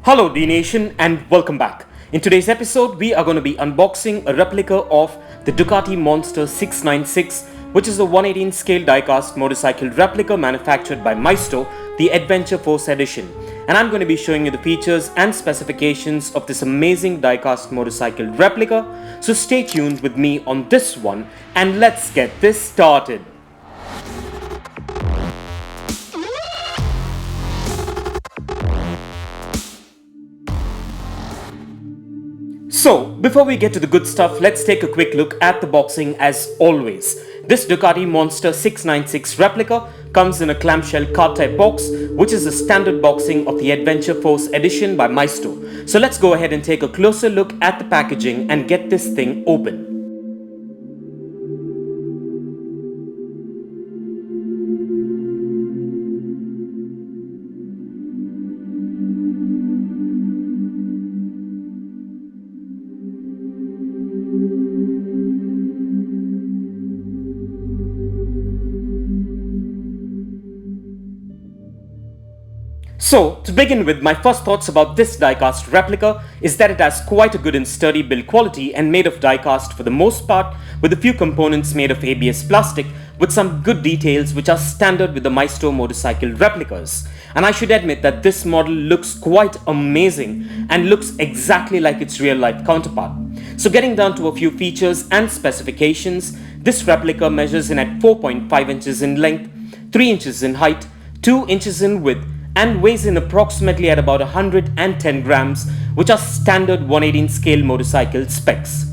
Hello Dnation and welcome back. In today's episode we are going to be unboxing a replica of the Ducati Monster 696, which is a 118 scale diecast motorcycle replica manufactured by Maisto, the Adventure Force edition. And I'm going to be showing you the features and specifications of this amazing diecast motorcycle replica. So stay tuned with me on this one and let's get this started. So, before we get to the good stuff, let's take a quick look at the boxing as always. This Ducati Monster 696 replica comes in a clamshell card type box, which is the standard boxing of the Adventure Force edition by Maisto. So let's go ahead and take a closer look at the packaging and get this thing open. So, to begin with, my first thoughts about this diecast replica is that it has quite a good and sturdy build quality and made of diecast for the most part, with a few components made of ABS plastic with some good details which are standard with the Maisto motorcycle replicas. And I should admit that this model looks quite amazing and looks exactly like its real life counterpart. So getting down to a few features and specifications, this replica measures in at 4.5 inches in length, 3 inches in height, 2 inches in width, and weighs in approximately at about 110 grams, which are standard 118 scale motorcycle specs.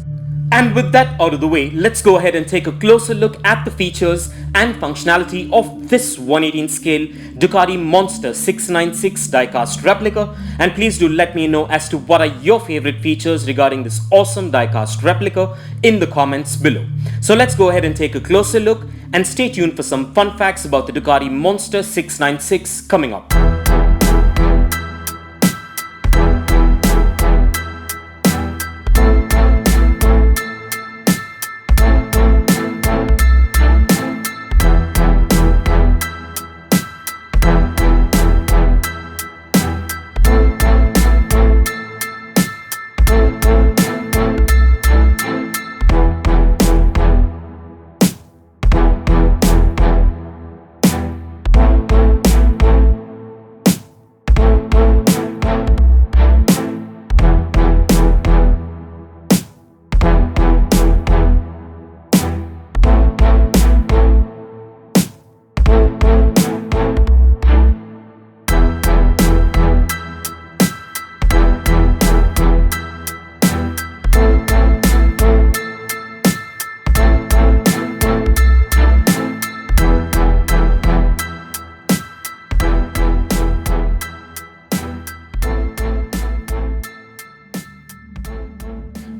And with that out of the way, let's go ahead and take a closer look at the features and functionality of this 118 scale Ducati Monster 696 diecast replica, and please do let me know as to what are your favorite features regarding this awesome diecast replica in the comments below. So let's go ahead and take a closer look and stay tuned for some fun facts about the Ducati Monster 696 coming up.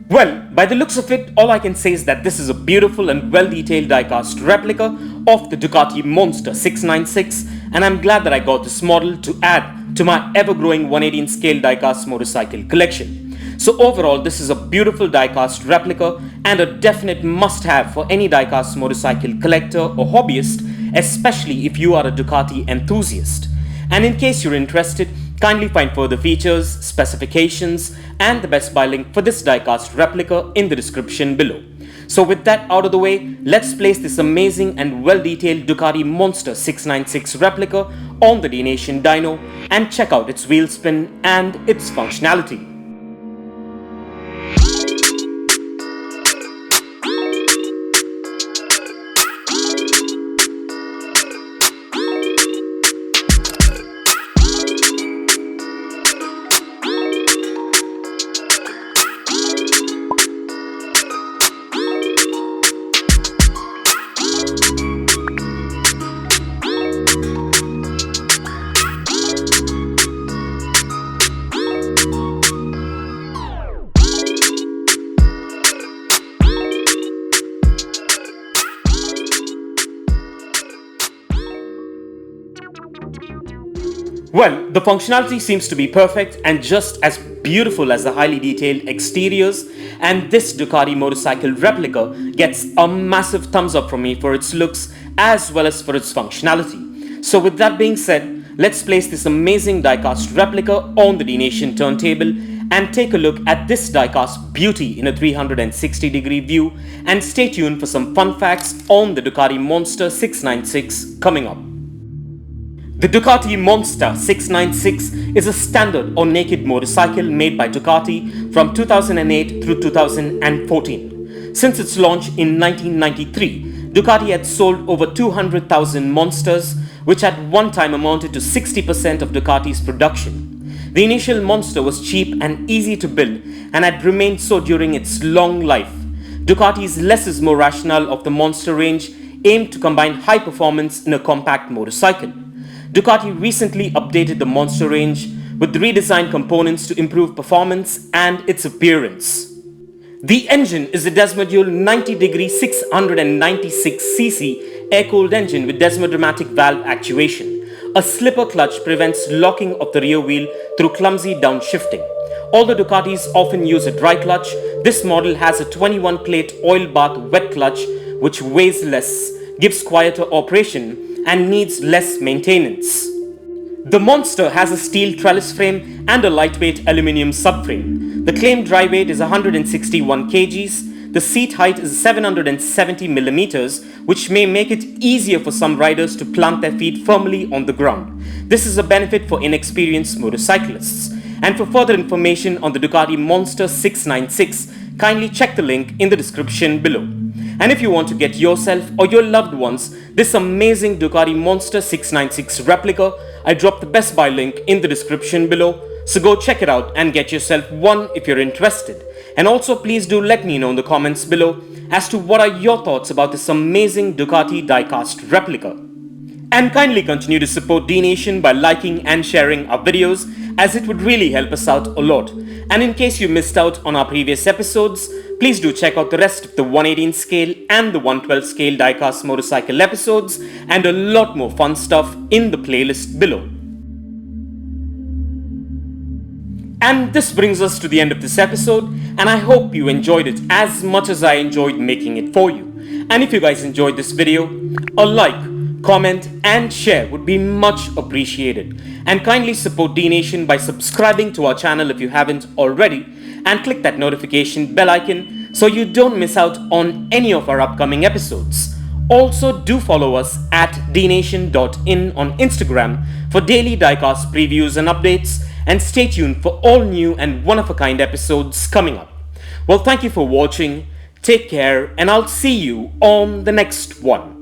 Well, by the looks of it, all I can say is that this is a beautiful and well-detailed diecast replica of the Ducati Monster 696, and I'm glad that I got this model to add to my ever-growing 118 scale diecast motorcycle collection. So overall, this is a beautiful diecast replica and a definite must-have for any diecast motorcycle collector or hobbyist, especially if you are a Ducati enthusiast. And in case you're interested, kindly find further features, specifications, and the Best Buy link for this diecast replica in the description below. So with that out of the way, let's place this amazing and well-detailed Ducati Monster 696 replica on the Dnation dyno and check out its wheel spin and its functionality. Well, the functionality seems to be perfect and just as beautiful as the highly detailed exteriors, and this Ducati motorcycle replica gets a massive thumbs up from me for its looks as well as for its functionality. So with that being said, let's place this amazing diecast replica on the Dnation turntable and take a look at this diecast beauty in a 360-degree view, and stay tuned for some fun facts on the Ducati Monster 696 coming up. The Ducati Monster 696 is a standard or naked motorcycle made by Ducati from 2008 through 2014. Since its launch in 1993, Ducati had sold over 200,000 Monsters, which at one time amounted to 60% of Ducati's production. The initial Monster was cheap and easy to build and had remained so during its long life. Ducati's less is more rationale of the Monster range aimed to combine high performance in a compact motorcycle. Ducati recently updated the Monster range with redesigned components to improve performance and its appearance. The engine is a Desmodule 90-degree 696cc air-cooled engine with desmodramatic valve actuation. A slipper clutch prevents locking of the rear wheel through clumsy downshifting. Although Ducatis often use a dry clutch, this model has a 21-plate oil bath wet clutch which weighs less, gives quieter operation, and needs less maintenance. The Monster has a steel trellis frame and a lightweight aluminium subframe. The claimed dry weight is 161 kgs. The seat height is 770 millimeters, which may make it easier for some riders to plant their feet firmly on the ground. This is a benefit for inexperienced motorcyclists. And for further information on the Ducati Monster 696, kindly check the link in the description below. And if you want to get yourself or your loved ones this amazing Ducati Monster 696 replica, I dropped the Best Buy link in the description below, so go check it out and get yourself one if you're interested. And also please do let me know in the comments below as to what are your thoughts about this amazing Ducati diecast replica. And kindly continue to support D-Nation by liking and sharing our videos, as it would really help us out a lot. And in case you missed out on our previous episodes, please do check out the rest of the 118 scale and the 112 scale diecast motorcycle episodes and a lot more fun stuff in the playlist below. And this brings us to the end of this episode, and I hope you enjoyed it as much as I enjoyed making it for you. And if you guys enjoyed this video, a like, comment and share would be much appreciated. And kindly support D-Nation by subscribing to our channel if you haven't already, and click that notification bell icon so you don't miss out on any of our upcoming episodes. Also do follow us at dnation.in on Instagram for daily diecast previews and updates, and stay tuned for all new and one-of-a-kind episodes coming up. Well, thank you for watching, take care, and I'll see you on the next one.